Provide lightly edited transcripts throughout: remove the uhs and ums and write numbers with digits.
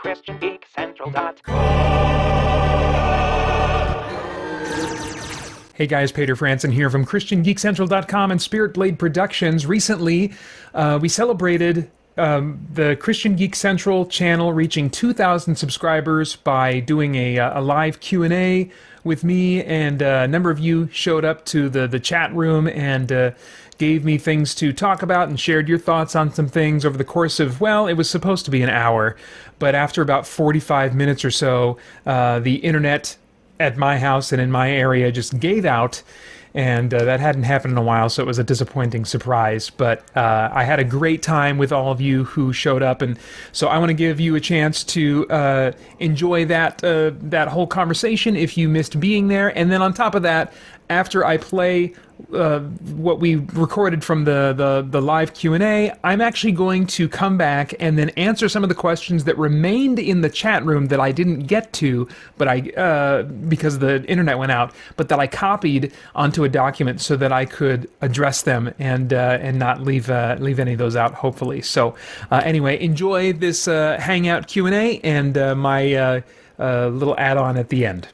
christiangeekcentral.com. Hey guys, Peter Franson here from christiangeekcentral.com and Spirit Blade Productions. Recently, we celebrated the Christian Geek Central channel reaching 2,000 subscribers by doing a live Q&A with me, and a number of you showed up to the chat room and gave me things to talk about and shared your thoughts on some things over the course of, well, it was supposed to be an hour, but after about 45 minutes or so, the internet at my house and in my area just gave out, and that hadn't happened in a while, so it was a disappointing surprise. But I had a great time with all of you who showed up, and so I want to give you a chance to enjoy that whole conversation if you missed being there. And then on top of that, after I play what we recorded from the live Q&A, I'm actually going to come back and then answer some of the questions that remained in the chat room that I didn't get to, but because the internet went out, but that I copied onto a document so that I could address them and not leave any of those out, hopefully. So anyway, enjoy this Hangout Q&A and my little add-on at the end.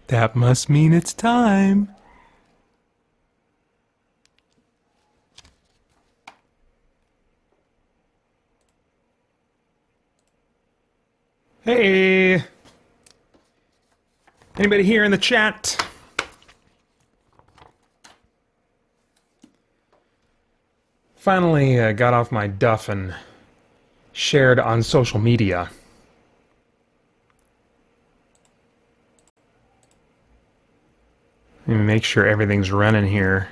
That must mean it's time. Hey! Anybody here in the chat? Finally got off my duff and shared on social media. Let me make sure everything's running here.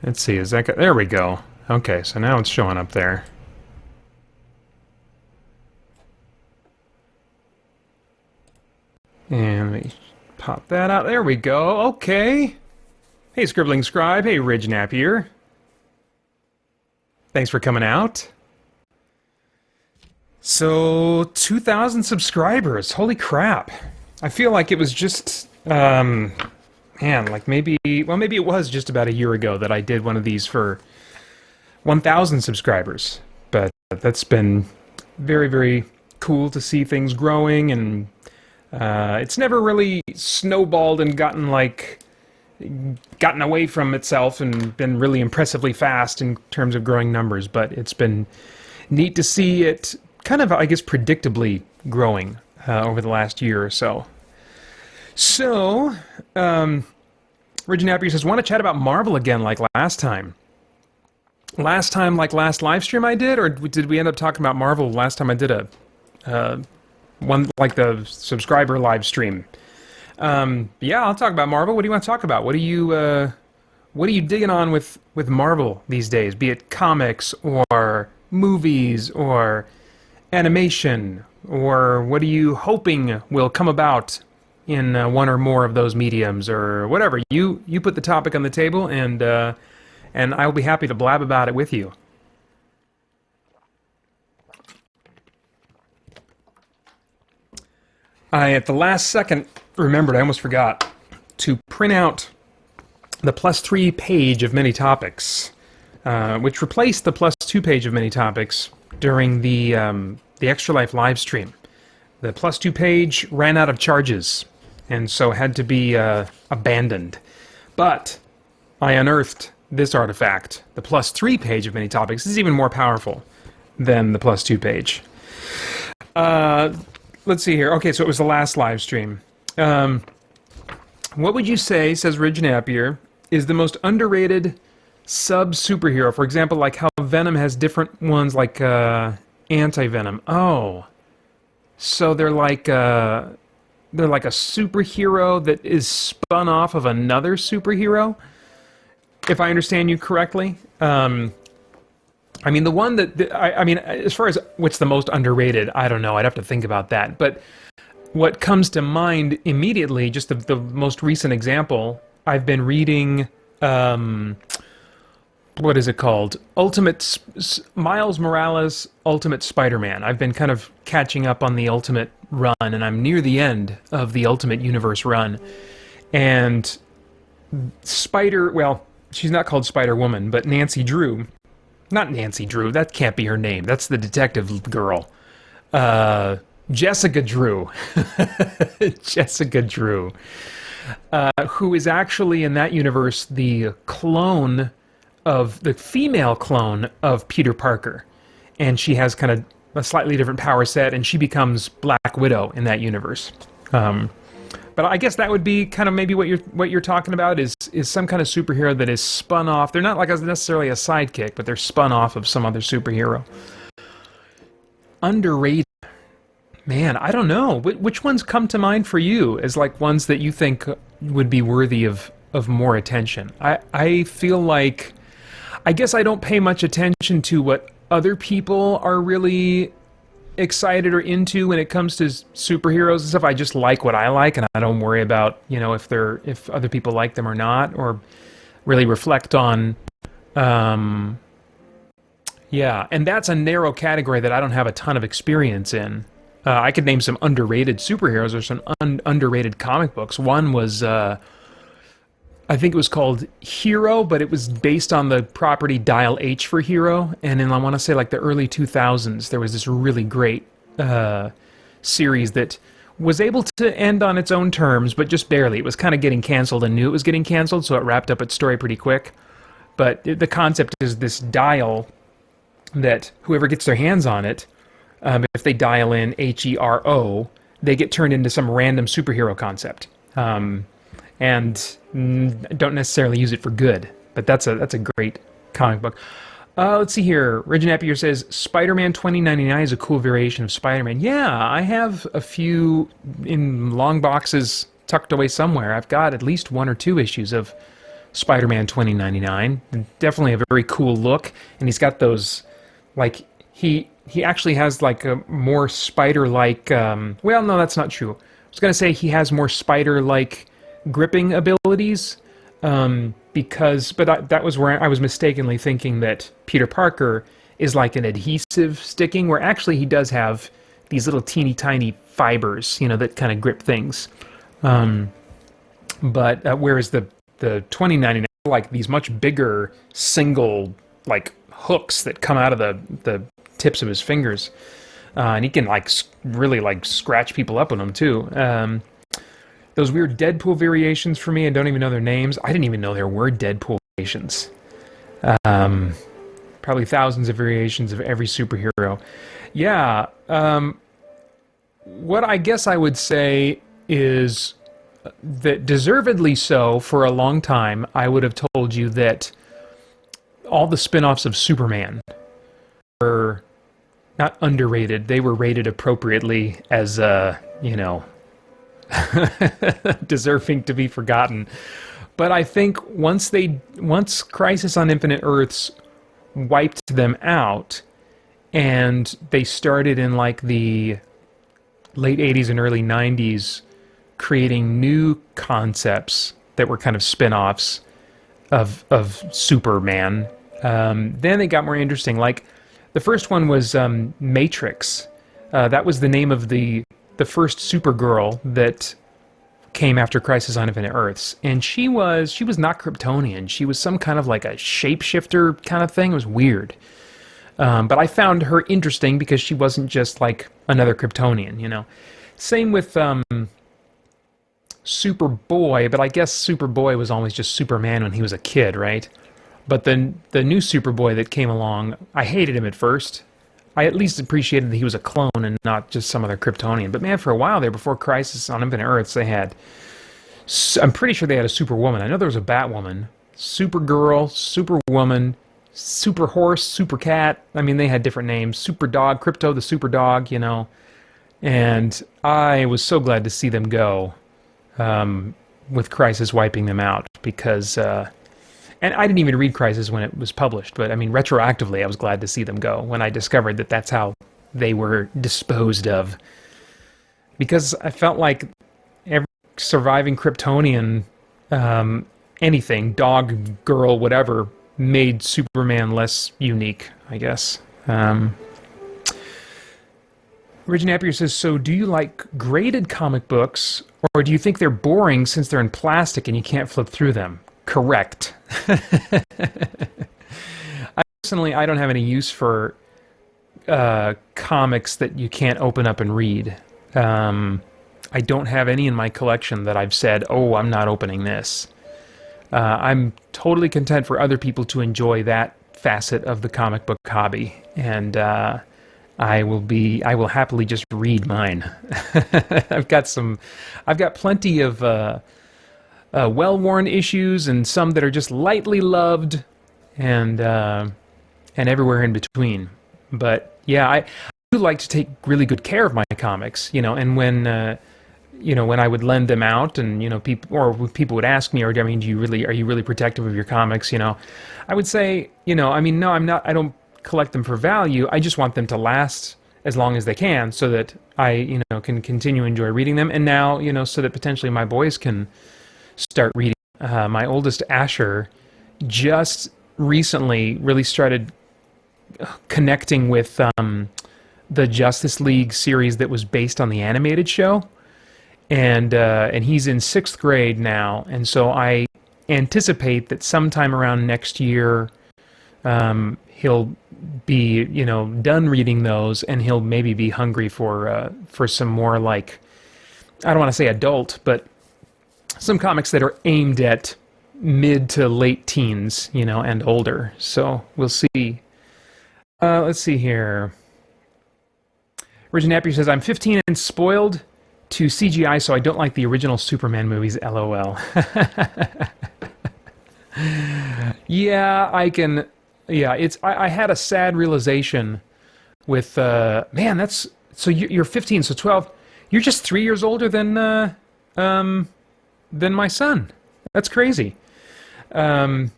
Let's see, is that there we go. Okay, so now it's showing up there. And let me pop that out. There we go. Okay. Hey, Scribbling Scribe. Hey, Ridge Napier. Thanks for coming out. So, 2,000 subscribers. Holy crap. I feel like it was just, man, like maybe it was just about a year ago that I did one of these for 1,000 subscribers. But that's been very, very cool to see things growing, and it's never really snowballed and gotten away from itself and been really impressively fast in terms of growing numbers, but it's been neat to see it kind of, I guess, predictably growing over the last year or so. So, Ridge Napier says, want to chat about Marvel again like last time? Last time, like last live stream I did, or did we end up talking about Marvel last time I did one like the subscriber live stream? Yeah, I'll talk about Marvel. What do you want to talk about? What are you digging on with Marvel these days? Be it comics or movies or animation, or what are you hoping will come about in one or more of those mediums, or whatever? You put the topic on the table, and I'll be happy to blab about it with you. I, at the last second, remembered, I almost forgot, to print out the +3 page of many topics, which replaced the +2 page of many topics during the Extra Life live stream. The +2 page ran out of charges, and so had to be abandoned. But I unearthed this artifact. The +3 page of many topics is even more powerful than the +2 page. Let's see here. Okay, so it was the last live stream. What would you say, says Ridge Napier, is the most underrated sub-superhero? For example, like how Venom has different ones like Anti-Venom. Oh. So they're like a superhero that is spun off of another superhero? If I understand you correctly. I mean, the one I mean, as far as what's the most underrated, I don't know. I'd have to think about that. But what comes to mind immediately, just the most recent example, I've been reading, what is it called? Miles Morales Ultimate Spider-Man. I've been kind of catching up on the Ultimate run, and I'm near the end of the Ultimate Universe run. And well, she's not called Spider-Woman, but Nancy Drew. Not Nancy Drew, that can't be her name. That's the detective girl. Jessica Drew. Jessica Drew. Who is actually in that universe the female clone of Peter Parker. And she has kind of a slightly different power set, and she becomes Black Widow in that universe. But I guess that would be kind of maybe what you're talking about is some kind of superhero that is spun off. They're not like necessarily a sidekick, but they're spun off of some other superhero. Underrated. Man, I don't know. Which ones come to mind for you as like ones that you think would be worthy of more attention? I feel like, I guess I don't pay much attention to what other people are really excited or into when it comes to superheroes and stuff. I just like what I like, and I don't worry about, if other people like them or not, or really reflect on, yeah. And that's a narrow category that I don't have a ton of experience in. I could name some underrated superheroes or some underrated comic books. One was, I think it was called Hero, but it was based on the property Dial H for Hero. And in, I want to say, like the early 2000s, there was this really great series that was able to end on its own terms, but just barely. It was kind of getting canceled and knew it was getting canceled, so it wrapped up its story pretty quick. But the concept is this dial that whoever gets their hands on it, if they dial in HERO, they get turned into some random superhero concept. And don't necessarily use it for good. But that's a great comic book. Let's see here. Regin Appier says, Spider-Man 2099 is a cool variation of Spider-Man. Yeah, I have a few in long boxes tucked away somewhere. I've got at least 1 or 2 issues of Spider-Man 2099. Definitely a very cool look. And he's got those, like, he actually has like a more spider-like, well, no, that's not true. I was going to say he has more spider-like gripping abilities, but that was where I was mistakenly thinking that Peter Parker is like an adhesive sticking, where actually he does have these little teeny tiny fibers, that kind of grip things. But whereas the 2099 are like these much bigger single like hooks that come out of the tips of his fingers, and he can like really like scratch people up with them too. Those weird Deadpool variations for me, I don't even know their names. I didn't even know there were Deadpool variations. Probably thousands of variations of every superhero. Yeah, what I guess I would say is that deservedly so, for a long time, I would have told you that all the spin-offs of Superman were not underrated. They were rated appropriately as, deserving to be forgotten. But I think once Crisis on Infinite Earths wiped them out, and they started in like the late 80s and early 90s creating new concepts that were kind of spin-offs of Superman, then it got more interesting. Like the first one was Matrix. That was the name of the first Supergirl that came after Crisis on Infinite Earths, and she was not Kryptonian. She was some kind of like a shapeshifter kind of thing. It was weird, but I found her interesting because she wasn't just like another Kryptonian, Same with Superboy, but I guess Superboy was always just Superman when he was a kid, right? But then the new Superboy that came along, I hated him at first. I at least appreciated that he was a clone and not just some other Kryptonian. But man, for a while there, before Crisis on Infinite Earths, they had... I'm pretty sure they had a Superwoman. I know there was a Batwoman, Supergirl, Superwoman, Superhorse, Supercat. I mean, they had different names. Superdog, Crypto the Superdog, And I was so glad to see them go, with Crisis wiping them out, because... And I didn't even read Crisis when it was published, but I mean, retroactively, I was glad to see them go when I discovered that that's how they were disposed of. Because I felt like every surviving Kryptonian anything, dog, girl, whatever, made Superman less unique, I guess. Rich Napier says, so do you like graded comic books, or do you think they're boring since they're in plastic and you can't flip through them? Correct. Personally, I don't have any use for comics that you can't open up and read. I don't have any in my collection that I've said, oh, I'm not opening this. I'm totally content for other people to enjoy that facet of the comic book hobby, and I will happily just read mine. I've got plenty of well-worn issues, and some that are just lightly loved, and everywhere in between. But yeah, I do like to take really good care of my comics, and when I would lend them out, and people would ask me, or I mean, are you really protective of your comics? I would say, no, I'm not. I don't collect them for value. I just want them to last as long as they can, so that I, can continue to enjoy reading them. And now, so that potentially my boys can start reading. My oldest Asher just recently really started connecting with the Justice League series that was based on the animated show. And he's in 6th grade now, and so I anticipate that sometime around next year, he'll be, done reading those, and he'll maybe be hungry for some more, like, I don't want to say adult, but some comics that are aimed at mid to late teens, and older. So we'll see. Let's see here. Reggie Napier says, I'm 15 and spoiled to CGI, so I don't like the original Superman movies, LOL. Yeah, I can. Yeah, I had a sad realization with man. That's so you're 15, so 12. You're just 3 years older than my son. That's crazy. I've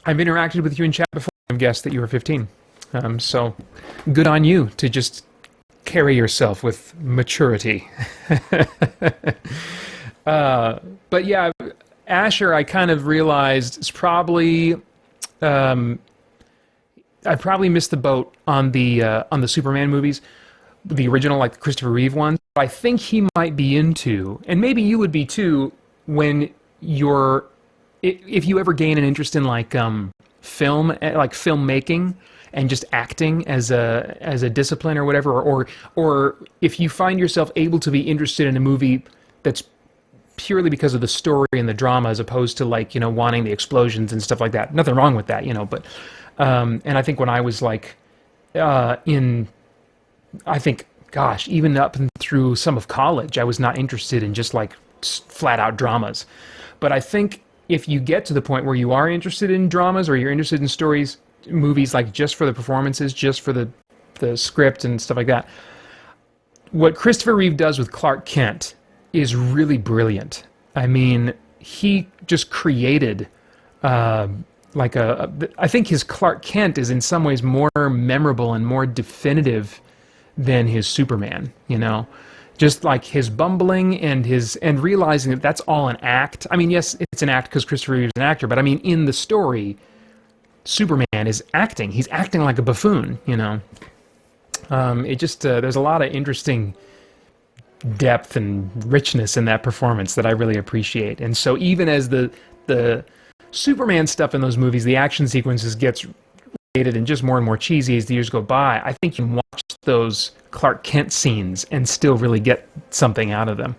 interacted with you in chat before. I've guessed that you were 15. So good on you to just carry yourself with maturity. But yeah, Asher, I kind of realized is probably I probably missed the boat on the Superman movies, the original, like the Christopher Reeve ones. I think he might be into, and maybe you would be too, when if you ever gain an interest in like film, like filmmaking, and just acting as a discipline or whatever, or if you find yourself able to be interested in a movie that's purely because of the story and the drama, as opposed to like, wanting the explosions and stuff like that. Nothing wrong with that, but and I think when I was like I think, gosh, even up and through some of college, I was not interested in just like flat out dramas. But I think if you get to the point where you are interested in dramas, or you're interested in movies like just for the performances, just for the script and stuff like that, what Christopher Reeve does with Clark Kent is really brilliant. I mean, he just created I think his Clark Kent is in some ways more memorable and more definitive than his Superman, just like his bumbling and realizing that that's all an act. I mean, yes, it's an act because Christopher Reeve is an actor, but I mean, in the story, Superman is acting. He's acting like a buffoon, It just, there's a lot of interesting depth and richness in that performance that I really appreciate. And so even as the Superman stuff in those movies, the action sequences gets rated and just more and more cheesy as the years go by, I think you can watch those Clark Kent scenes and still really get something out of them.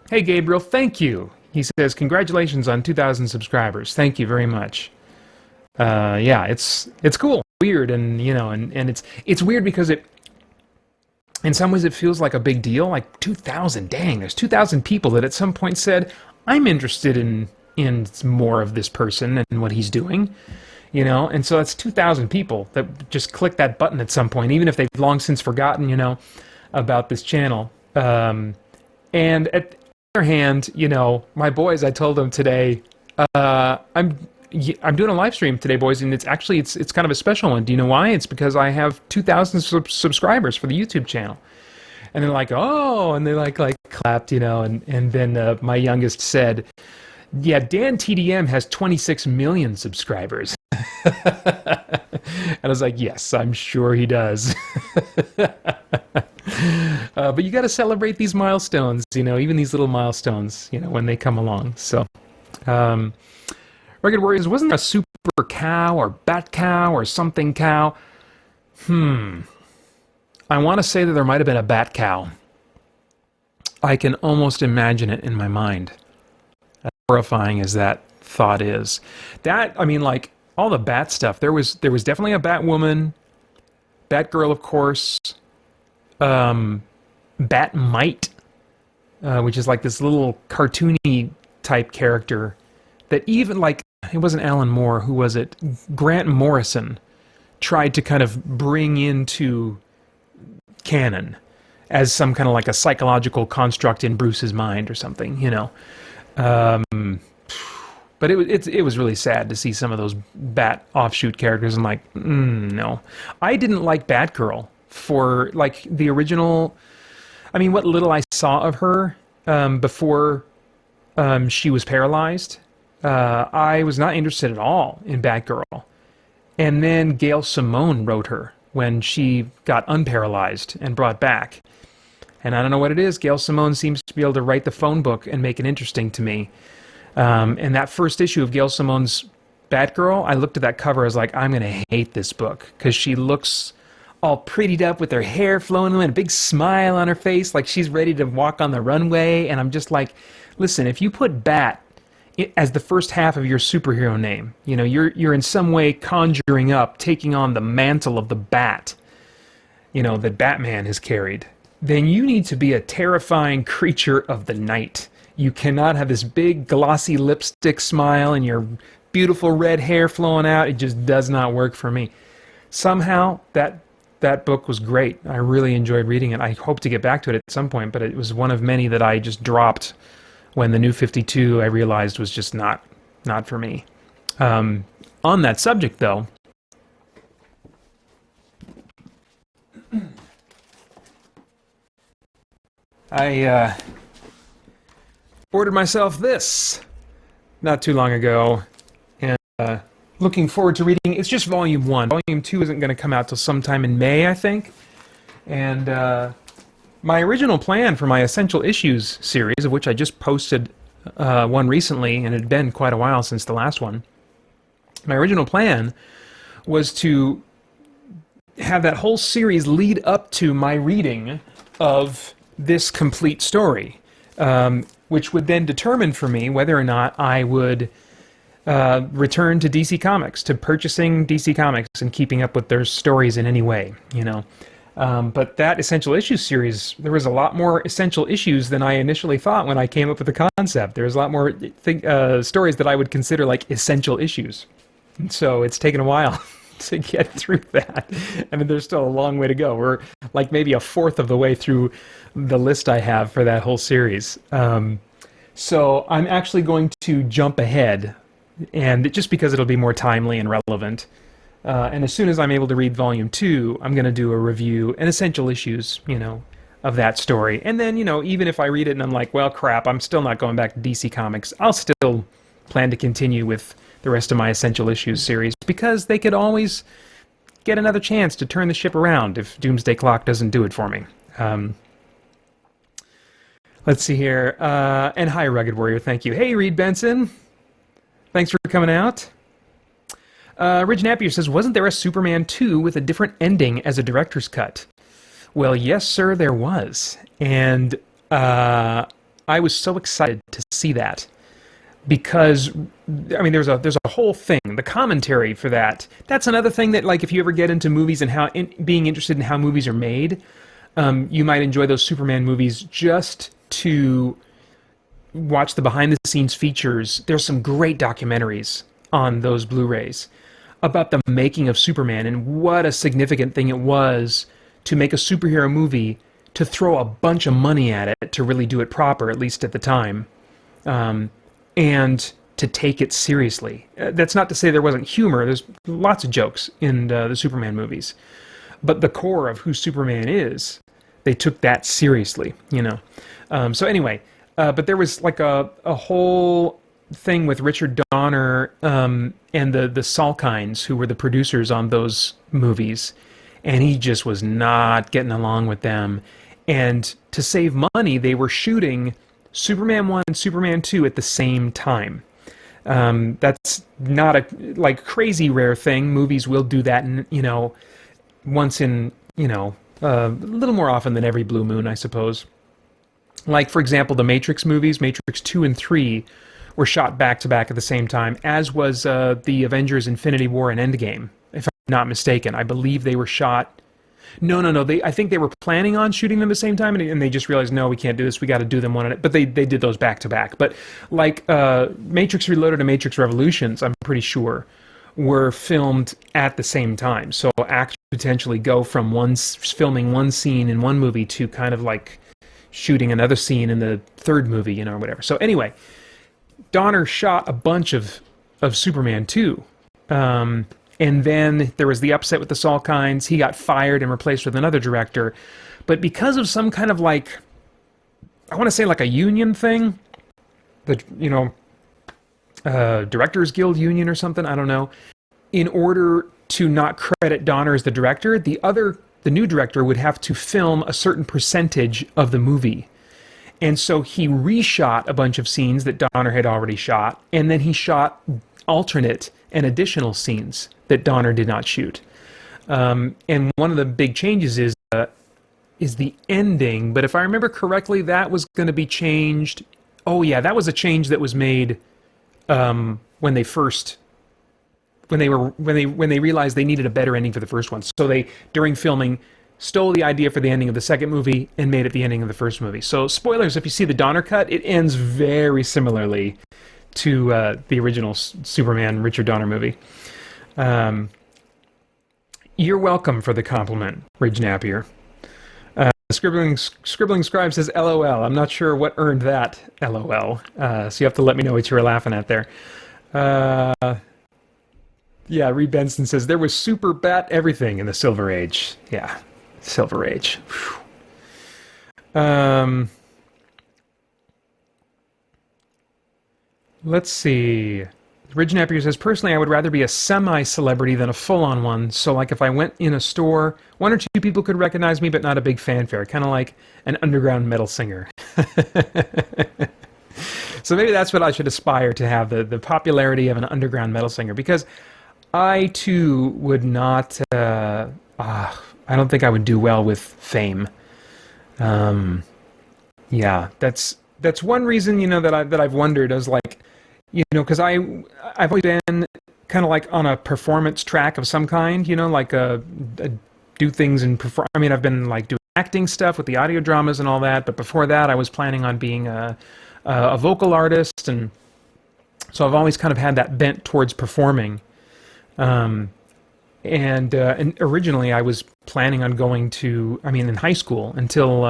Hey, Gabriel, thank you. He says, congratulations on 2,000 subscribers. Thank you very much. Yeah, it's cool. Weird, and and it's weird because in some ways it feels like a big deal, like 2,000. Dang, there's 2,000 people that at some point said, I'm interested in more of this person and what he's doing, and so that's 2,000 people that just click that button at some point, even if they've long since forgotten, about this channel. And at the other hand, my boys, I told them today, I'm doing a live stream today, boys, and it's kind of a special one. Do you know why? It's because I have 2,000 subscribers for the YouTube channel. And they're like, oh, and they like clapped, and then my youngest said, yeah, Dan TDM has 26 million subscribers. And I was like, yes, I'm sure he does. But you got to celebrate these milestones, even these little milestones, when they come along. So, Rugged Warriors, wasn't there a super cow or bat cow or something cow? I want to say that there might have been a bat cow. I can almost imagine it in my mind. As horrifying as that thought is. Like all the bat stuff, there was definitely a Batwoman, Batgirl, of course, Batmite, which is like this little cartoony type character that even like, it wasn't Alan Moore, who was it? Grant Morrison tried to kind of bring into canon as some kind of like a psychological construct in Bruce's mind or something, But it was really sad to see some of those Bat offshoot characters. I'm like, no. I didn't like Batgirl for like the original. I mean, what little I saw of her before she was paralyzed, I was not interested at all in Batgirl. And then Gail Simone wrote her when she got unparalyzed and brought back. And I don't know what it is. Gail Simone seems to be able to write the phone book and make it interesting to me. And that first issue of Gail Simone's Batgirl, I looked at that cover, I was like, I'm going to hate this book, because she looks all prettied up with her hair flowing and a big smile on her face, like she's ready to walk on the runway. And I'm just like, listen, if you put Bat as the first half of your superhero name, you're in some way conjuring up, taking on the mantle of the Bat, that Batman has carried, then you need to be a terrifying creature of the night. You cannot have this big glossy lipstick smile and your beautiful red hair flowing out. It just does not work for me. Somehow that book was great. I really enjoyed reading it. I hope to get back to it at some point, but it was one of many that I just dropped when the New 52 I realized was just not for me. On that subject, though, I ordered myself this not too long ago, and looking forward to reading. It's just Volume 1. Volume 2 isn't going to come out till sometime in May, I think. And my original plan for my Essential Issues series, of which I just posted one recently, and it had been quite a while since the last one, my original plan was to have that whole series lead up to my reading of this complete story, which would then determine for me whether or not I would return to DC Comics, to purchasing DC Comics and keeping up with their stories in any way, But that Essential Issues series, there was a lot more essential issues than I initially thought when I came up with the concept. There was a lot more stories that I would consider like essential issues. And so it's taken a while to get through that. I mean, there's still a long way to go. We're like maybe a fourth of the way through the list I have for that whole series. So I'm actually going to jump ahead, and just because it'll be more timely and relevant. And as soon as I'm able to read Volume 2, I'm going to do a review and essential issues, of that story. And then, even if I read it and I'm like, well, crap, I'm still not going back to DC Comics, I'll still plan to continue with the rest of my Essential Issues series, because they could always get another chance to turn the ship around if Doomsday Clock doesn't do it for me. Let's see here. And hi, Rugged Warrior. Thank you. Hey, Reed Benson. Thanks for coming out. Ridge Napier says, wasn't there a Superman 2 with a different ending as a director's cut? Well, yes, sir, there was. And I was so excited to see that. Because, I mean, there's a whole thing. The commentary for that's another thing that, like, if you ever get into movies and being interested in how movies are made, you might enjoy those Superman movies just to watch the behind-the-scenes features. There's some great documentaries on those Blu-rays about the making of Superman and what a significant thing it was to make a superhero movie, to throw a bunch of money at it, to really do it proper, at least at the time, and to take it seriously. That's not to say there wasn't humor. There's lots of jokes in the Superman movies. But the core of who Superman is, they took that seriously, you know. So anyway, but there was like a whole thing with Richard Donner and the Salkinds, who were the producers on those movies, and he just was not getting along with them. And to save money, they were shooting Superman 1 and Superman 2 at the same time. That's not a like crazy rare thing. Movies will do that, you know, once in, you know, a little more often than every blue moon, I suppose. Like, for example, the Matrix movies, Matrix 2 and 3, were shot back-to-back at the same time, as was the Avengers Infinity War and Endgame, if I'm not mistaken. I believe they were shot... No. I think they were planning on shooting them at the same time, and they just realized, no, we can't do this. We got to do them one at a... But they did those back-to-back. But, like, Matrix Reloaded and Matrix Revolutions, I'm pretty sure, were filmed at the same time. So actually potentially go from filming one scene in one movie to kind of like shooting another scene in the third movie, you know, or whatever. So anyway, Donner shot a bunch of Superman 2. And then there was the upset with the Salkinds. He got fired and replaced with another director. But because of some kind of like, I want to say like a union thing, the, you know, Directors Guild union or something, I don't know. In order to not credit Donner as the director, the new director would have to film a certain percentage of the movie. And so he reshot a bunch of scenes that Donner had already shot, and then he shot alternate and additional scenes that Donner did not shoot. And one of the big changes is the ending, but if I remember correctly, that was going to be changed. Oh yeah, that was a change that was made when they realized they needed a better ending for the first one. So they, during filming, stole the idea for the ending of the second movie and made it the ending of the first movie. So spoilers, if you see the Donner cut, it ends very similarly to the original Superman Richard Donner movie. You're welcome for the compliment, Ridge Napier. Scribbling Scribe says, LOL. I'm not sure what earned that LOL. So you have to let me know what you were laughing at there. Yeah, Reed Benson says, there was super bat everything in the Silver Age. Yeah, Silver Age. Let's see. Ridge Napier says, personally, I would rather be a semi-celebrity than a full-on one. So, like, if I went in a store, one or two people could recognize me, but not a big fanfare. Kind of like an underground metal singer. So maybe that's what I should aspire to have, the popularity of an underground metal singer. Because I, too, would not... I don't think I would do well with fame. Yeah, that's one reason, you know, that I've wondered. I was like... You know, because I've always been kind of like on a performance track of some kind, you know, like do things and perform. I mean, I've been like doing acting stuff with the audio dramas and all that, but before that I was planning on being a vocal artist, and so I've always kind of had that bent towards performing. And originally I was planning on going to, I mean, in high school until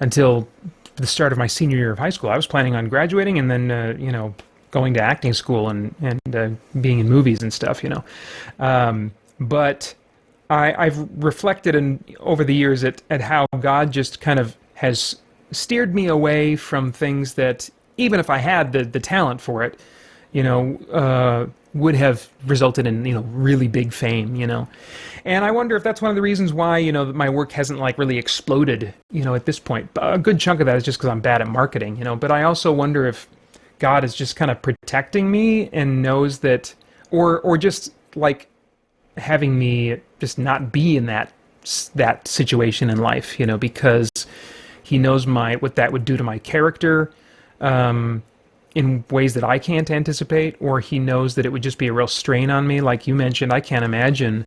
the start of my senior year of high school, I was planning on graduating and then, you know, going to acting school and being in movies and stuff, you know. But I've reflected over the years at how God just kind of has steered me away from things that, even if I had the talent for it, you know, would have resulted in, you know, really big fame, you know. And I wonder if that's one of the reasons why, you know, my work hasn't like really exploded, you know, at this point. A good chunk of that is just because I'm bad at marketing, you know. But I also wonder if God is just kind of protecting me and knows that, or just like having me just not be in that situation in life, you know, because He knows what that would do to my character. In ways that I can't anticipate, or He knows that it would just be a real strain on me. Like you mentioned, I can't imagine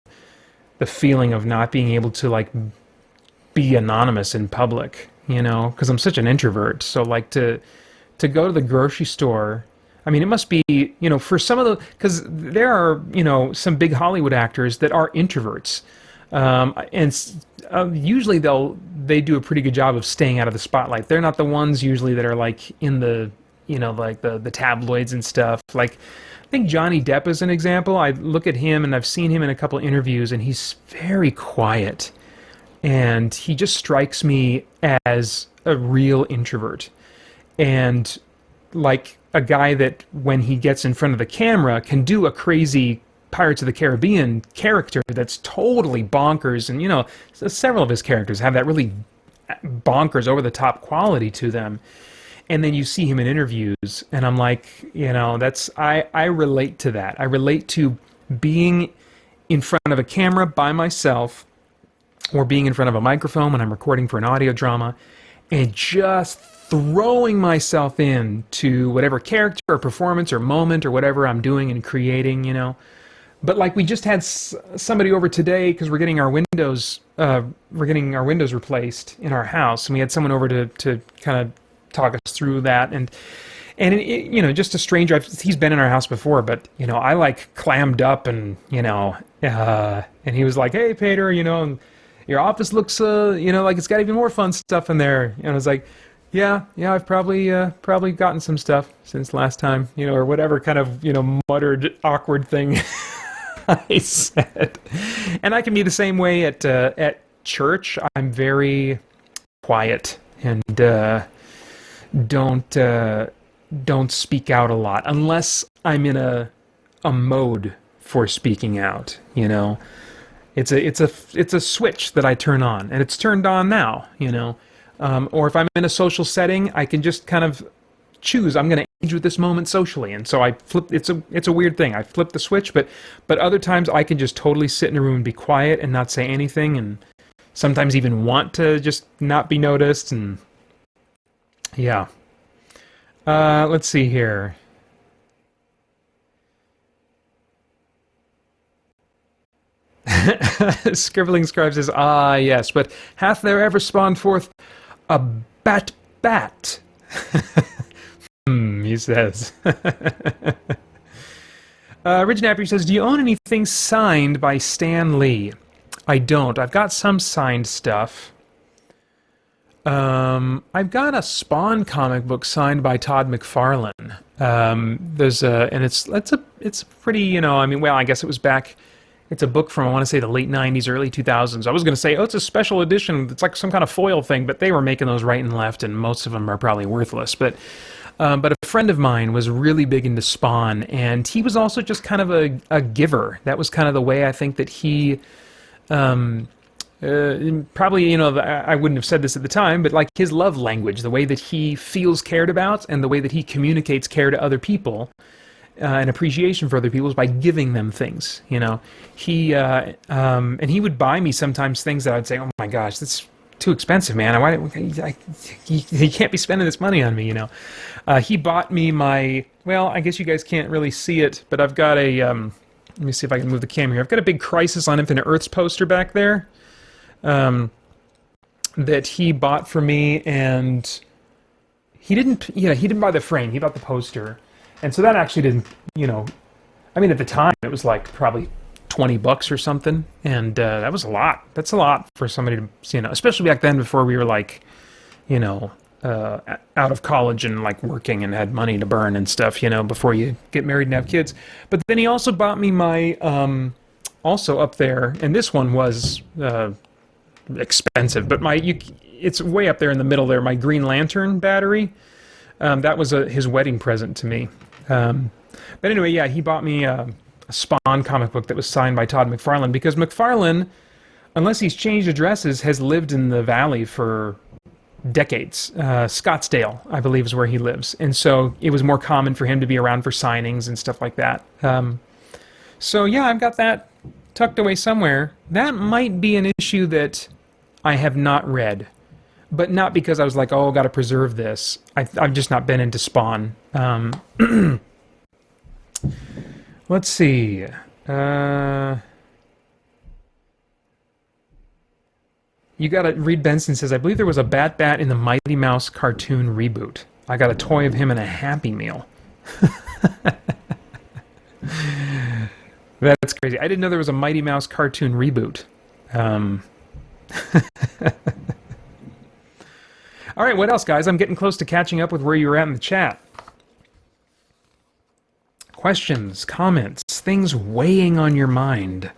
the feeling of not being able to like be anonymous in public, you know, because I'm such an introvert. So like to go to the grocery store, I mean, it must be, you know, for some of the, because there are, you know, some big Hollywood actors that are introverts, and usually they do a pretty good job of staying out of the spotlight. They're not the ones usually that are like in the, you know, like the tabloids and stuff. Like, I think Johnny Depp is an example. I look at him, and I've seen him in a couple interviews, and he's very quiet. and he just strikes me as a real introvert. And like a guy that, when he gets in front of the camera, can do a crazy Pirates of the Caribbean character that's totally bonkers. And, you know, several of his characters have that really bonkers, over-the-top quality to them. And then you see him in interviews, and I'm like, you know, I relate to that. I relate to being in front of a camera by myself, or being in front of a microphone when I'm recording for an audio drama, and just throwing myself into whatever character or performance or moment or whatever I'm doing and creating, you know. But like, we just had somebody over today because we're getting our windows replaced in our house, and we had someone over to kind of talk us through that, and you know, just a stranger. He's been in our house before, but you know, I like clammed up, and you know, and he was like, "Hey, Peter, you know, your office looks you know, like it's got even more fun stuff in there." And I was like, Yeah, I've probably gotten some stuff since last time, you know, or whatever kind of, you know, muttered awkward thing I said. And I can be the same way at church. I'm very quiet and don't speak out a lot unless I'm in a mode for speaking out, you know. It's a switch that I turn on, and it's turned on now, you know. Or if I'm in a social setting, I can just kind of choose, I'm going to engage with this moment socially, and so I flip. It's a weird thing. I flip the switch, but other times I can just totally sit in a room and be quiet and not say anything, and sometimes even want to just not be noticed. And yeah, let's see here. Scribbling Scribe says, "Ah, yes, but hath there ever spawned forth a bat?" He says. Ridge Napper says, "Do you own anything signed by Stan Lee?" I don't. I've got some signed stuff. I've got a Spawn comic book signed by Todd McFarlane. It's pretty, you know, I mean, well, I guess it was back. It's a book from, I want to say, the late 90s, early 2000s. I was going to say, oh, it's a special edition. It's like some kind of foil thing, but they were making those right and left, and most of them are probably worthless. But a friend of mine was really big into Spawn, and he was also just kind of a giver. That was kind of the way I think that he, probably, you know, I wouldn't have said this at the time, but like his love language, the way that he feels cared about, and the way that he communicates care to other people, and appreciation for other people, is by giving them things, you know. He and he would buy me sometimes things that I'd say, "Oh my gosh, that's too expensive, man. He can't be spending this money on me," you know. He bought me my, well, I guess you guys can't really see it, but I've got a, let me see if I can move the camera here. I've got a big Crisis on Infinite Earths poster back there, that he bought for me, and he didn't buy the frame, he bought the poster. And so that actually didn't, you know, I mean, at the time, it was like probably $20 or something. And that was a lot. That's a lot for somebody to, you know, especially back then before we were like, you know, out of college and like working and had money to burn and stuff, you know, before you get married and have kids. But then he also bought me my, also up there, and this one was expensive, but it's way up there in the middle there, my Green Lantern battery. That was his wedding present to me. But anyway, yeah, he bought me a Spawn comic book that was signed by Todd McFarlane, because McFarlane, unless he's changed addresses, has lived in the Valley for decades. Scottsdale, I believe, is where he lives. And so it was more common for him to be around for signings and stuff like that. So yeah, I've got that tucked away somewhere. That might be an issue that I have not read. But not because I was like, oh, got to preserve this. I've just not been into Spawn. Let's see. You got to read. Benson says, I believe there was a Bat in the Mighty Mouse cartoon reboot. I got a toy of him in a Happy Meal. That's crazy. I didn't know there was a Mighty Mouse cartoon reboot. All right, what else, guys? I'm getting close to catching up with where you were at in the chat. Questions, comments, things weighing on your mind.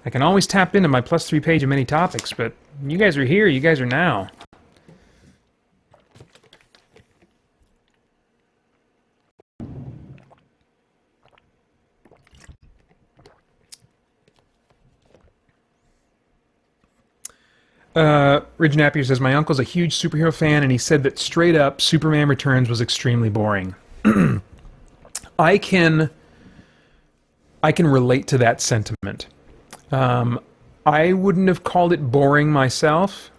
I can always tap into my +3 page of many topics, but you guys are here, you guys are now. Ridge Napier says, my uncle's a huge superhero fan, and he said that straight up Superman Returns was extremely boring. I can relate to that sentiment. I wouldn't have called it boring myself,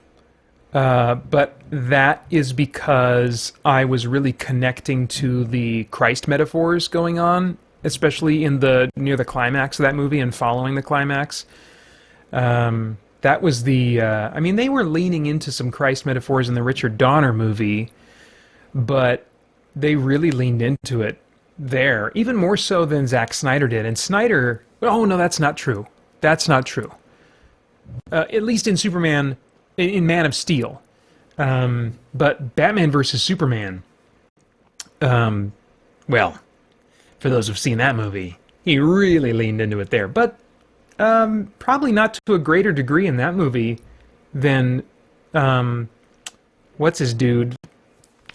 but that is because I was really connecting to the Christ metaphors going on, especially in near the climax of that movie and following the climax. That was I mean, they were leaning into some Christ metaphors in the Richard Donner movie, but they really leaned into it there, even more so than Zack Snyder did. And Snyder, oh no, that's not true. That's not true. At least in Superman, in Man of Steel. But Batman versus Superman, well, for those who've seen that movie, he really leaned into it there. But probably not to a greater degree in that movie than, what's his dude?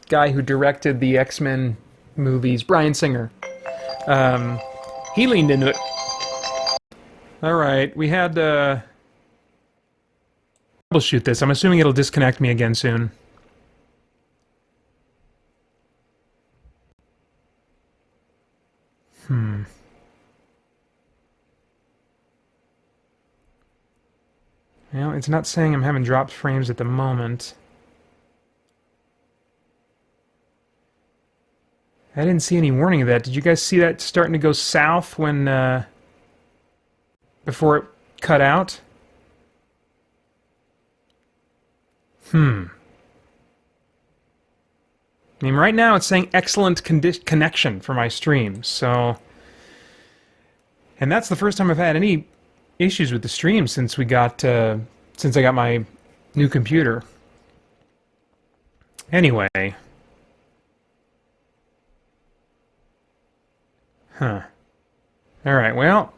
Guy who directed the X-Men movies, Bryan Singer. He leaned into it. Alright, we had troubleshoot this. I'm assuming it'll disconnect me again soon. Well, it's not saying I'm having dropped frames at the moment. I didn't see any warning of that. Did you guys see that starting to go south when, before it cut out? I mean, right now it's saying excellent connection for my stream, so... And that's the first time I've had any issues with the stream since I got my new computer. Anyway. Alright, well,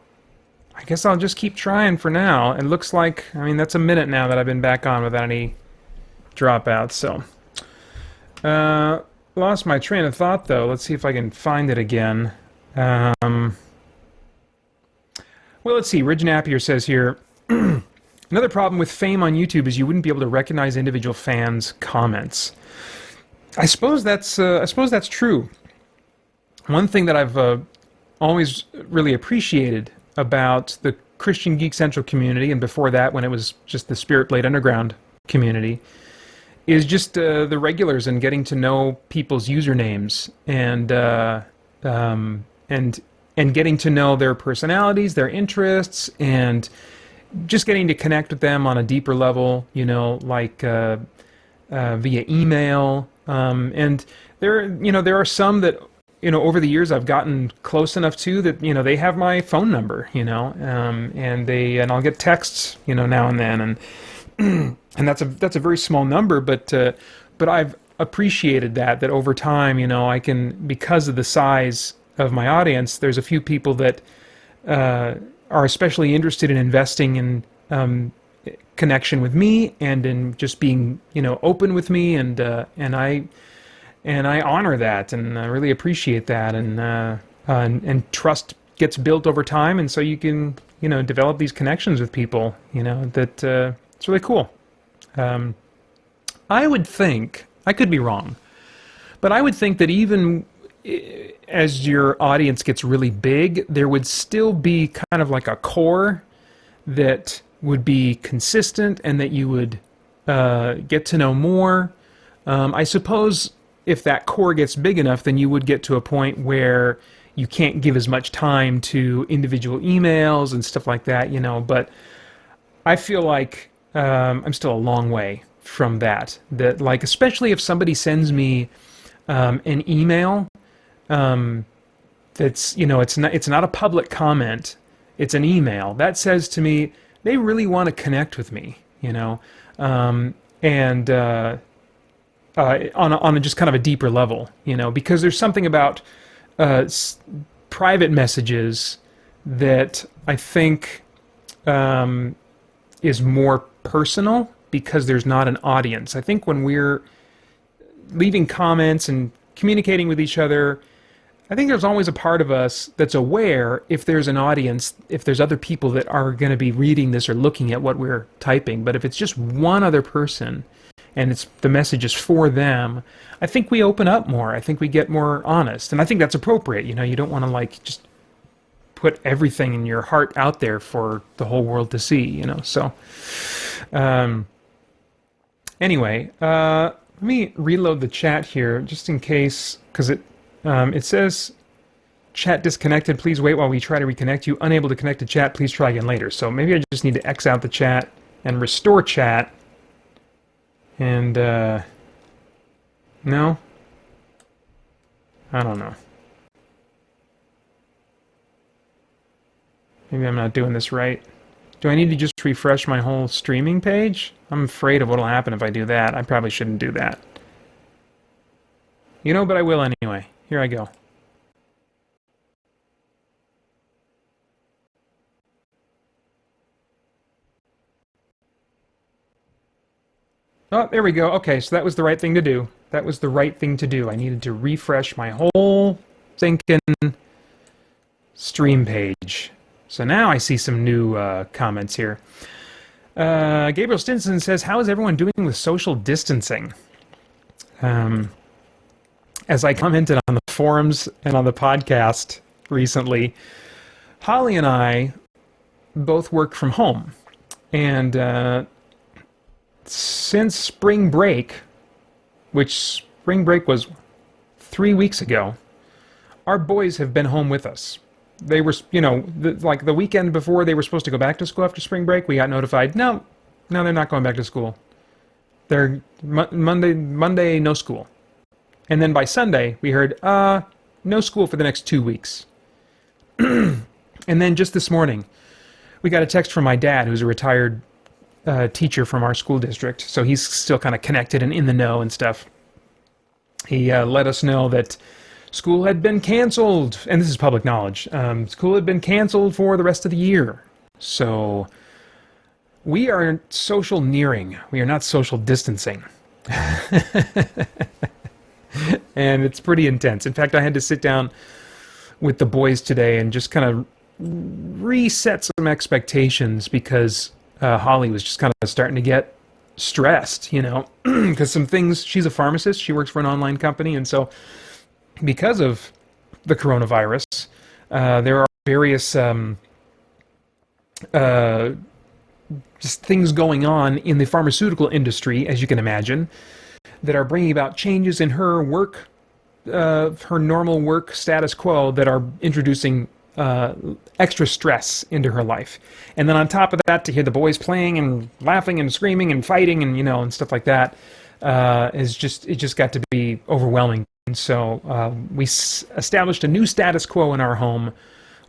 I guess I'll just keep trying for now. It looks like, I mean, that's a minute now that I've been back on without any dropouts, so... lost my train of thought, though. Let's see if I can find it again. Well, let's see. Ridge Napier says here, another problem with fame on YouTube is you wouldn't be able to recognize individual fans' comments. I suppose that's true. One thing that I've always really appreciated about the Christian Geek Central community, and before that when it was just the Spirit Blade Underground community, is just the regulars and getting to know people's usernames and getting to know their personalities, their interests, and just getting to connect with them on a deeper level, you know, like via email. And there are some that, you know, over the years I've gotten close enough to that, you know, they have my phone number, you know, and I'll get texts, you know, now and then, and that's a very small number, but I've appreciated that over time, you know, I can, because of the size of my audience, there's a few people that are especially interested in investing in connection with me and in just being, you know, open with me, and I honor that, and I really appreciate that, and trust gets built over time, and so you can, you know, develop these connections with people, you know, that it's really cool. I would think, I could be wrong, but I would think that even as your audience gets really big, there would still be kind of like a core that would be consistent and that you would get to know more. I suppose if that core gets big enough, then you would get to a point where you can't give as much time to individual emails and stuff like that, you know, but I feel like I'm still a long way from that. That, like, especially if somebody sends me an email that's, you know, it's not a public comment, it's an email, that says to me they really want to connect with me, you know, and on a just kind of a deeper level, you know, because there's something about private messages that I think is more personal because there's not an audience. I think when we're leaving comments and communicating with each other, I think there's always a part of us that's aware if there's an audience, if there's other people that are going to be reading this or looking at what we're typing. But if it's just one other person and the message is for them, I think we open up more. I think we get more honest. And I think that's appropriate. You don't want to like just put everything in your heart out there for the whole world to see, So anyway, let me reload the chat here just in case, because it says chat disconnected. Please wait while we try to reconnect you. Unable to connect to chat. Please try again later. So maybe I just need to X out the chat and restore chat. And no, I don't know. Maybe I'm not doing this right. Do I need to just refresh my whole streaming page? I'm afraid of what'll happen if I do that. I probably shouldn't do that. But I will anyway. Here I go. Oh, there we go. Okay, so that was the right thing to do. That was the right thing to do. I needed to refresh my whole thinking stream page. So now I see some new comments here. Gabriel Stinson says, how is everyone doing with social distancing? As I commented on the forums and on the podcast recently, Holly and I both work from home. And since spring break, which spring break was 3 weeks ago, our boys have been home with us. They were, like the weekend before they were supposed to go back to school after spring break, we got notified, no, they're not going back to school. They're Monday, no school. And then by Sunday, we heard, no school for the next 2 weeks. And then just this morning, we got a text from my dad, who's a retired teacher from our school district. So he's still kind of connected and in the know and stuff. He let us know that school had been canceled. And this is public knowledge. School had been canceled for the rest of the year. So we are social nearing. We are not social distancing. And it's pretty intense. In fact, I had to sit down with the boys today and just kind of reset some expectations because Holly was just kind of starting to get stressed, because some things, she's a pharmacist, she works for an online company, and so because of the coronavirus, there are various just things going on in the pharmaceutical industry, as you can imagine, that are bringing about changes in her work, her normal work status quo that are introducing extra stress into her life. And then on top of that, to hear the boys playing and laughing and screaming and fighting and, and stuff like that, it just got to be overwhelming. And so we established a new status quo in our home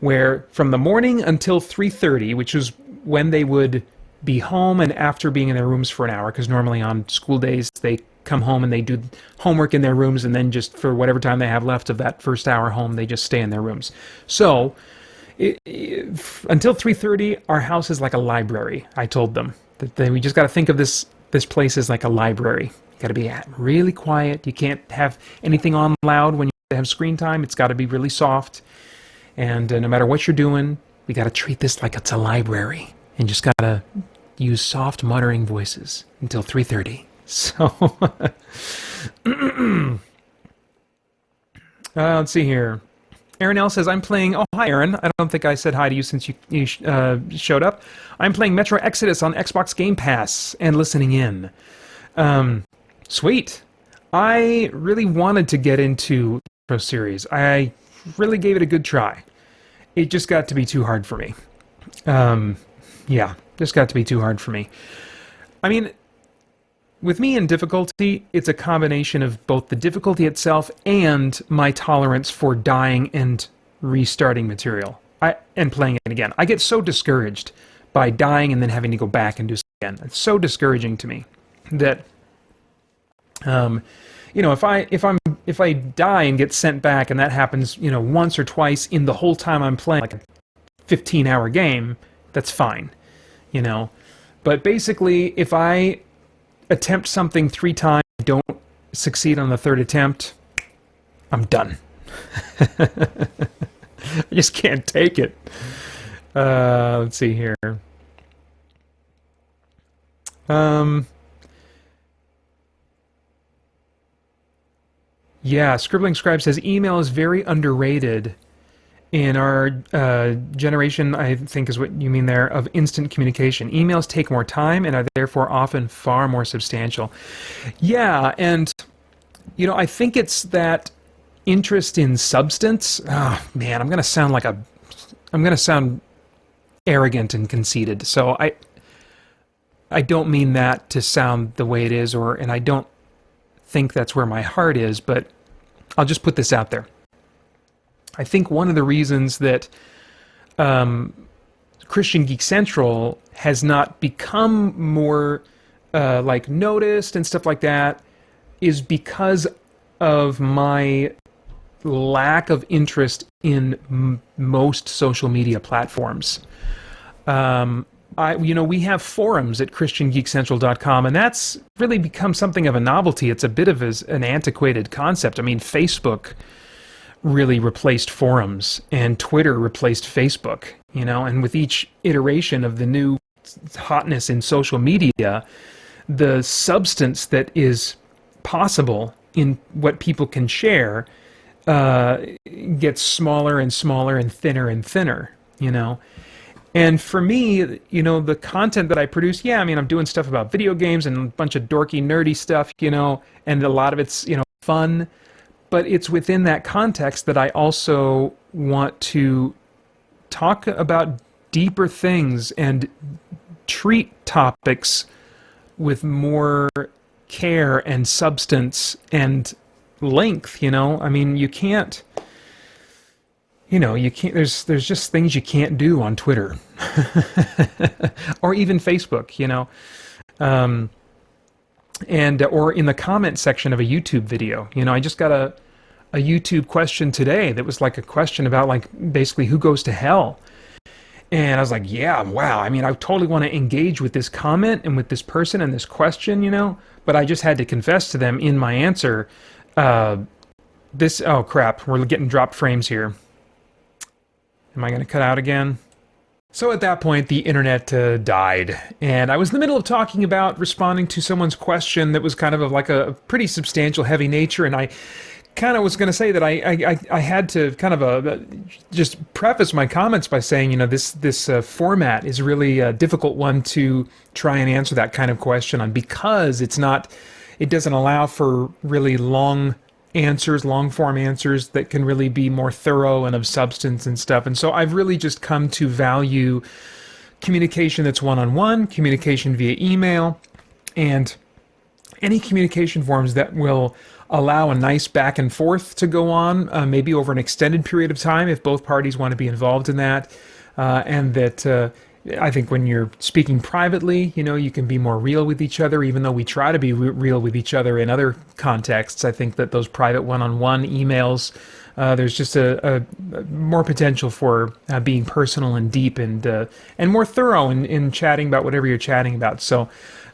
where from the morning until 3:30, which is when they would be home and after being in their rooms for an hour, because normally on school days they come home and they do homework in their rooms, and then just for whatever time they have left of that first hour home, they just stay in their rooms. So until 3:30, our house is like a library. I told them that we just got to think of this place as like a library. You got to be really quiet. You can't have anything on loud when you have screen time. It's got to be really soft. And no matter what you're doing, we got to treat this like it's a library, and just got to use soft muttering voices until 3:30. So, let's see here. Aaron L. says, I'm playing... Oh, hi, Aaron. I don't think I said hi to you since you showed up. I'm playing Metro Exodus on Xbox Game Pass and listening in. Sweet. I really wanted to get into the Metro series. I really gave it a good try. It just got to be too hard for me. Yeah, just got to be too hard for me. I mean... With me in difficulty, it's a combination of both the difficulty itself and my tolerance for dying and restarting material. And playing it again. I get so discouraged by dying and then having to go back and do it again. It's so discouraging to me that, if I die and get sent back, and that happens, once or twice in the whole time I'm playing like a 15-hour game, that's fine. you know. But basically, if I attempt something 3 times, don't succeed on the 3rd attempt, I'm done. I just can't take it. Let's see here. Yeah, Scribbling Scribe says email is very underrated in our generation, I think is what you mean there, of instant communication. Emails take more time and are therefore often far more substantial. Yeah, and I think it's that interest in substance. Oh man, I'm gonna sound arrogant and conceited. So I don't mean that to sound the way it is, and I don't think that's where my heart is, but I'll just put this out there. I think one of the reasons that Christian Geek Central has not become more noticed and stuff like that is because of my lack of interest in most social media platforms. We have forums at christiangeekcentral.com, and that's really become something of a novelty. It's a bit of an antiquated concept. I mean, Facebook really replaced forums, and Twitter replaced Facebook, and with each iteration of the new hotness in social media, the substance that is possible in what people can share gets smaller and smaller and thinner, And for me, the content that I produce, I'm doing stuff about video games and a bunch of dorky, nerdy stuff, and a lot of it's, fun, but it's within that context that I also want to talk about deeper things and treat topics with more care and substance and length, I mean, you can't, there's just things you can't do on Twitter or even Facebook, or in the comment section of a YouTube video. I just got a YouTube question today that was like a question about basically who goes to hell. And I was like, yeah, wow. I mean, I totally want to engage with this comment and with this person and this question, but I just had to confess to them in my answer, oh crap, we're getting dropped frames here. Am I going to cut out again? So at that point, the internet died, and I was in the middle of talking about responding to someone's question that was kind of like a pretty substantial, heavy nature, and I kind of was going to say that I had to kind of just preface my comments by saying, this format is really a difficult one to try and answer that kind of question on, because it doesn't allow for really long form answers that can really be more thorough and of substance and stuff. And so I've really just come to value communication that's one-on-one, communication via email, and any communication forms that will allow a nice back and forth to go on, maybe over an extended period of time if both parties want to be involved in that, and that I think when you're speaking privately, you can be more real with each other, even though we try to be real with each other in other contexts. I think that those private one-on-one emails, there's just a more potential for being personal and deep and more thorough in chatting about whatever you're chatting about. So,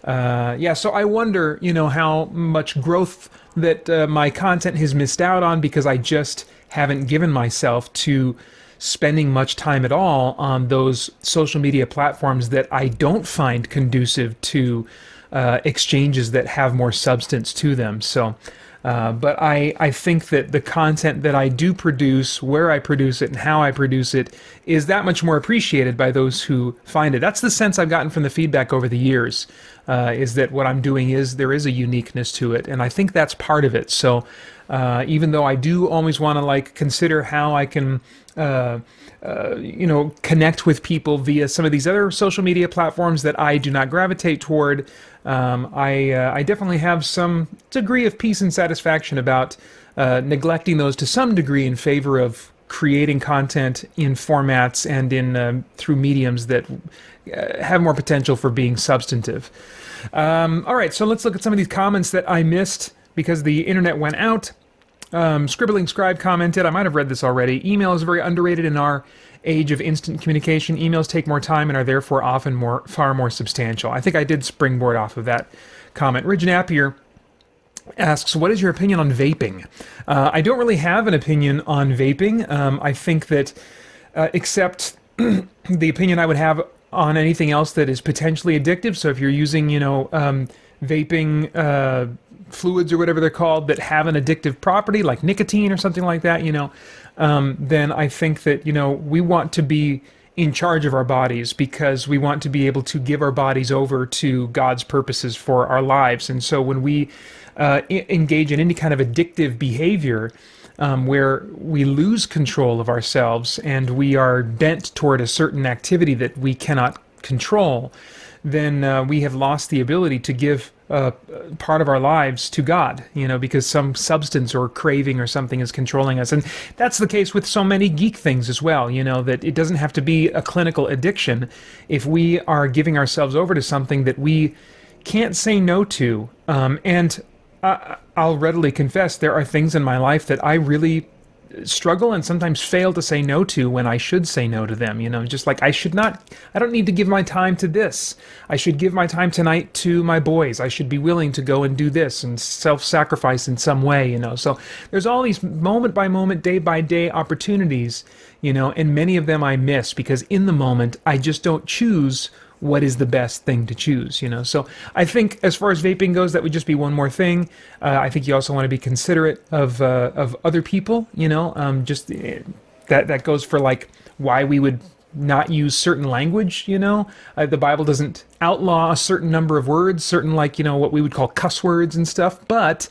so I wonder, how much growth that my content has missed out on because I just haven't given myself to spending much time at all on those social media platforms that I don't find conducive to exchanges that have more substance to them. So, but I think that the content that I do produce, where I produce it and how I produce it, is that much more appreciated by those who find it. That's the sense I've gotten from the feedback over the years, is that what I'm doing there is a uniqueness to it, and I think that's part of it. So even though I do always want to consider how I can connect with people via some of these other social media platforms that I do not gravitate toward, I definitely have some degree of peace and satisfaction about neglecting those to some degree in favor of creating content in formats and in through mediums that have more potential for being substantive. All right, so let's look at some of these comments that I missed because the internet went out. Scribbling Scribe commented, I might have read this already. Email is very underrated in our age of instant communication. Emails take more time and are therefore often far more substantial. I think I did springboard off of that comment. Ridge Napier asks, what is your opinion on vaping? I don't really have an opinion on vaping. I think that, except the opinion I would have on anything else that is potentially addictive. So if you're using, vaping fluids or whatever they're called that have an addictive property, like nicotine or something like that, then I think that, we want to be in charge of our bodies because we want to be able to give our bodies over to God's purposes for our lives. And so when we engage in any kind of addictive behavior, where we lose control of ourselves and we are bent toward a certain activity that we cannot control, then we have lost the ability to give part of our lives to God, because some substance or craving or something is controlling us. And that's the case with so many geek things as well, that it doesn't have to be a clinical addiction. If we are giving ourselves over to something that we can't say no to, and I'll readily confess, there are things in my life that I really struggle and sometimes fail to say no to when I should say no to them, just like I don't need to give my time to this. I should give my time tonight to my boys. I should be willing to go and do this and self-sacrifice in some way, So there's all these moment by moment, day by day opportunities, and many of them I miss because in the moment I just don't choose what is the best thing to choose, So I think as far as vaping goes, that would just be one more thing. I think you also want to be considerate of other people, just that goes for like why we would not use certain language, The Bible doesn't outlaw a certain number of words, certain what we would call cuss words and stuff, but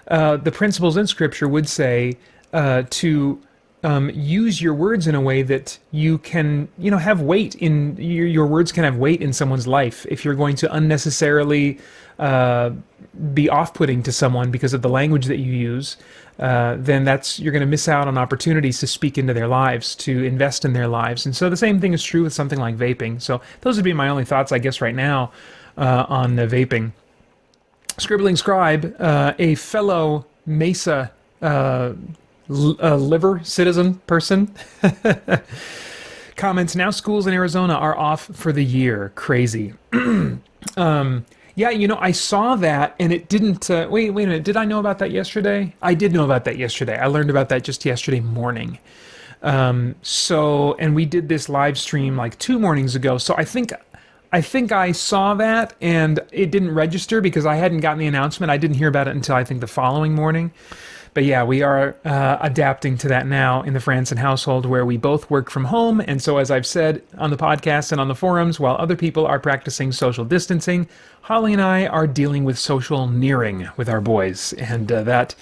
the principles in Scripture would say to use your words in a way that you can, have weight in your words can have weight in someone's life. If you're going to unnecessarily be off-putting to someone because of the language that you use, then you're going to miss out on opportunities to speak into their lives, to invest in their lives. And so the same thing is true with something like vaping. So those would be my only thoughts, I guess, right now on vaping. Scribbling Scribe, a fellow Mesa liver citizen person comments, now schools in Arizona are off for the year. Crazy. Yeah, I saw that and it didn't wait a minute, did I know about that yesterday? I did know about that yesterday. I learned about that just yesterday morning. And we did this live stream like 2 mornings ago, so I think I saw that and it didn't register because I hadn't gotten the announcement. I didn't hear about it until I think the following morning. But yeah, we are adapting to that now in the Franson household where we both work from home. And so as I've said on the podcast and on the forums, while other people are practicing social distancing, Holly and I are dealing with social nearing with our boys. And that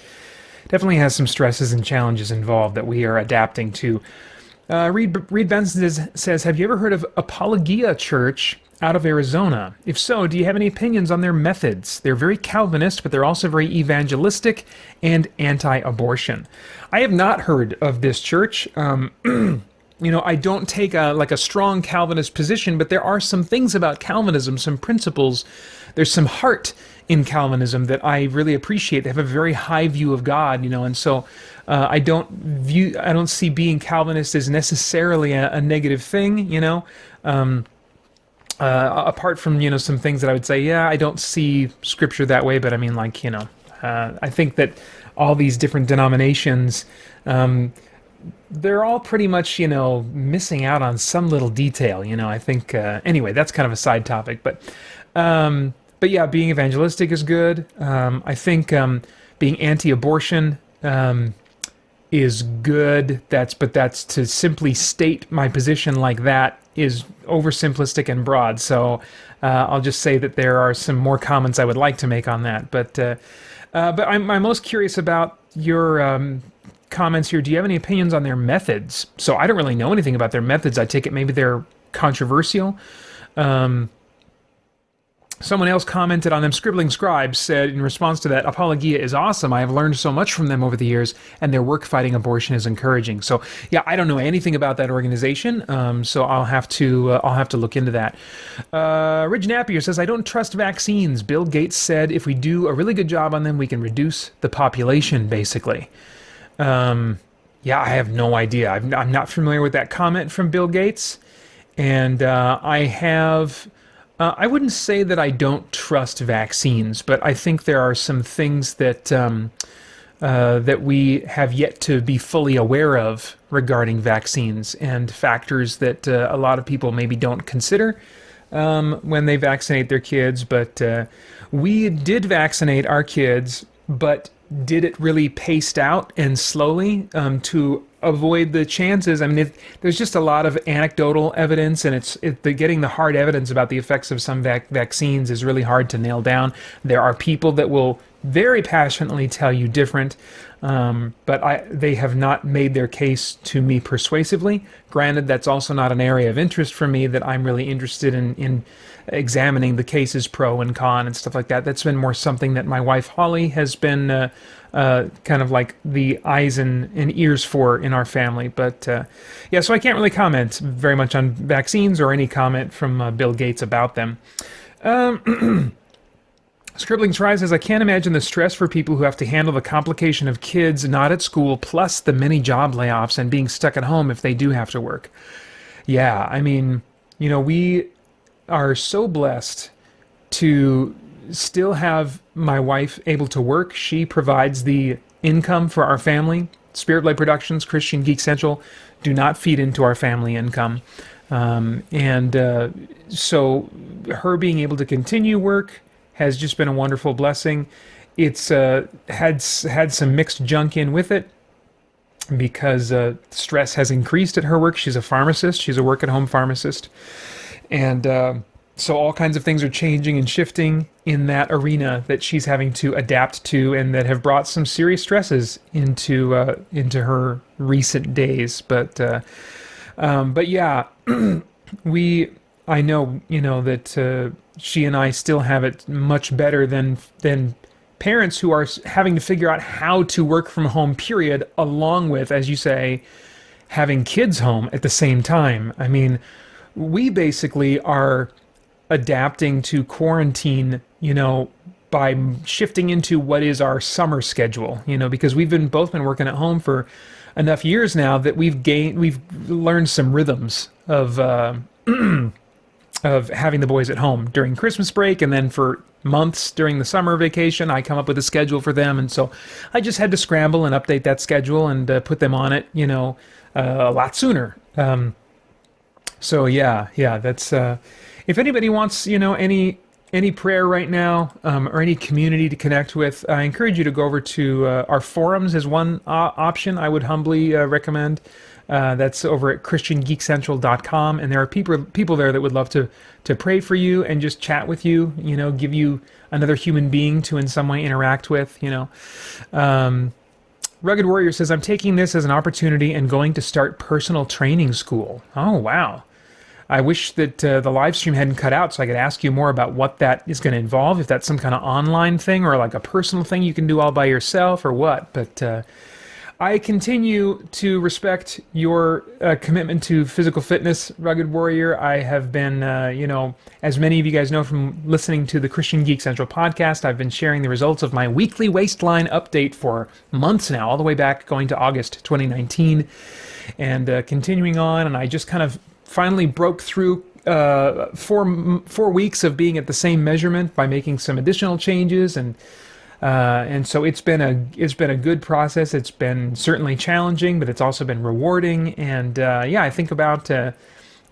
definitely has some stresses and challenges involved that we are adapting to. Reed Benson says, have you ever heard of Apologia Church out of Arizona? If so, do you have any opinions on their methods? They're very Calvinist, but they're also very evangelistic and anti-abortion. I have not heard of this church. I don't take a strong Calvinist position, but there are some things about Calvinism, some principles. There's some heart in Calvinism that I really appreciate. They have a very high view of God, and so I don't see being Calvinist as necessarily a negative thing, apart from, some things that I would say, yeah, I don't see Scripture that way, but I mean, I think that all these different denominations, they're all pretty much, missing out on some little detail, I think, anyway, that's kind of a side topic, but yeah, being evangelistic is good. I think being anti-abortion is good. That's to simply state my position like that is oversimplistic and broad. So I'll just say that there are some more comments I would like to make on that. But I'm most curious about your comments here. Do you have any opinions on their methods? So I don't really know anything about their methods. I take it maybe they're controversial. Someone else commented on them. Scribbling Scribes said in response to that, Apologia is awesome. I have learned so much from them over the years, and their work fighting abortion is encouraging. So yeah, I don't know anything about that organization, so I'll have to look into that. Ridge Napier says, I don't trust vaccines. Bill Gates said if we do a really good job on them, we can reduce the population, basically. Yeah, I have no idea. I'm not familiar with that comment from Bill Gates, and I wouldn't say that I don't trust vaccines, but I think there are some things that that we have yet to be fully aware of regarding vaccines, and factors that a lot of people maybe don't consider when they vaccinate their kids. But we did vaccinate our kids, but did it really paced out and slowly to avoid the chances. I mean, there's just a lot of anecdotal evidence, and getting the hard evidence about the effects of some vaccines is really hard to nail down. There are people that will very passionately tell you different, but they have not made their case to me persuasively. Granted, that's also not an area of interest for me that I'm really interested in examining the cases pro and con and stuff like that. That's been more something that my wife Holly has been kind of like the eyes and ears for in our family. But yeah, so I can't really comment very much on vaccines or any comment from Bill Gates about them. Scribbling Try says, I can't imagine the stress for people who have to handle the complication of kids not at school, plus the many job layoffs and being stuck at home if they do have to work. Yeah, I mean, you know, we are so blessed to still have my wife able to work. She provides the income for our family. Spirit Light Productions, Christian Geek Central do not feed into our family income. So her being able to continue work has just been a wonderful blessing. It's had some mixed junk in with it, because stress has increased at her work. She's a pharmacist. She's a work-at-home pharmacist. And so all kinds of things are changing and shifting in that arena that she's having to adapt to, and that have brought some serious stresses into her recent days. But yeah, I know, you know, that she and I still have it much better than parents who are having to figure out how to work from home, period, along with, as you say, having kids home at the same time. I mean, we basically are adapting to quarantine, you know, by shifting into what is our summer schedule, you know, because we've both been working at home for enough years now that we've learned some rhythms of of having the boys at home during Christmas break, and then for months during the summer vacation, I come up with a schedule for them, and so I just had to scramble and update that schedule and put them on it, you know, a lot sooner. So yeah, that's if anybody wants, you know, any prayer right now, or any community to connect with, I encourage you to go over to our forums as one option I would humbly recommend. That's over at christiangeekcentral.com, and there are people there that would love to pray for you and just chat with you, you know, give you another human being to in some way interact with, you know. Rugged Warrior says, I'm taking this as an opportunity and going to start personal training school. Oh, wow. I wish that the live stream hadn't cut out so I could ask you more about what that is going to involve, if that's some kind of online thing or like a personal thing you can do all by yourself or what. But I continue to respect your commitment to physical fitness, Rugged Warrior. I have been, you know, as many of you guys know from listening to the Christian Geek Central podcast, I've been sharing the results of my weekly waistline update for months now, all the way back going to August 2019, and continuing on. And I just kind of finally broke through 4 weeks of being at the same measurement by making some additional changes, and so it's been a good process. It's been certainly challenging, but it's also been rewarding. And yeah, I think about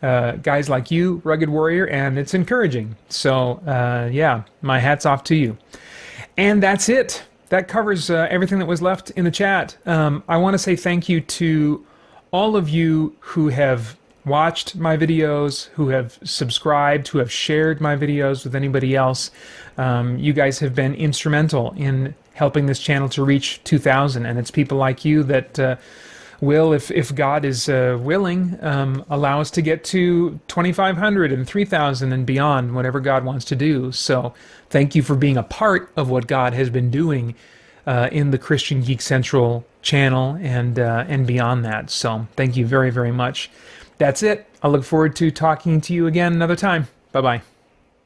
guys like you, Rugged Warrior, and it's encouraging. So yeah, my hat's off to you. And that's it. That covers everything that was left in the chat. I want to say thank you to all of you who have watched my videos, who have subscribed, who have shared my videos with anybody else. You guys have been instrumental in helping this channel to reach 2,000, and it's people like you that will, if God is willing, allow us to get to 2,500 and 3,000 and beyond, whatever God wants to do. So thank you for being a part of what God has been doing in the Christian Geek Central channel and beyond that. So thank you very, very much. That's it. I look forward to talking to you again another time. Bye-bye.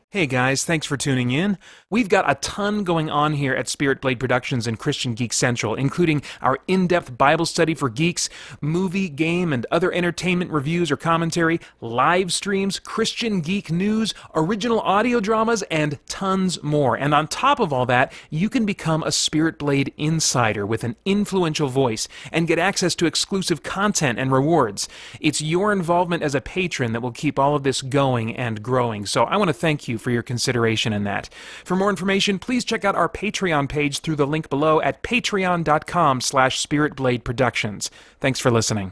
Hey guys, thanks for tuning in. We've got a ton going on here at Spirit Blade Productions and Christian Geek Central, including our in-depth Bible study for geeks, movie, game, and other entertainment reviews or commentary, live streams, Christian geek news, original audio dramas, and tons more. And on top of all that, you can become a Spirit Blade insider with an influential voice and get access to exclusive content and rewards. It's your involvement as a patron that will keep all of this going and growing, so I want to thank you for your consideration in that. For more information, please check out our Patreon page through the link below at patreon.com/spiritbladeproductions. Thanks for listening.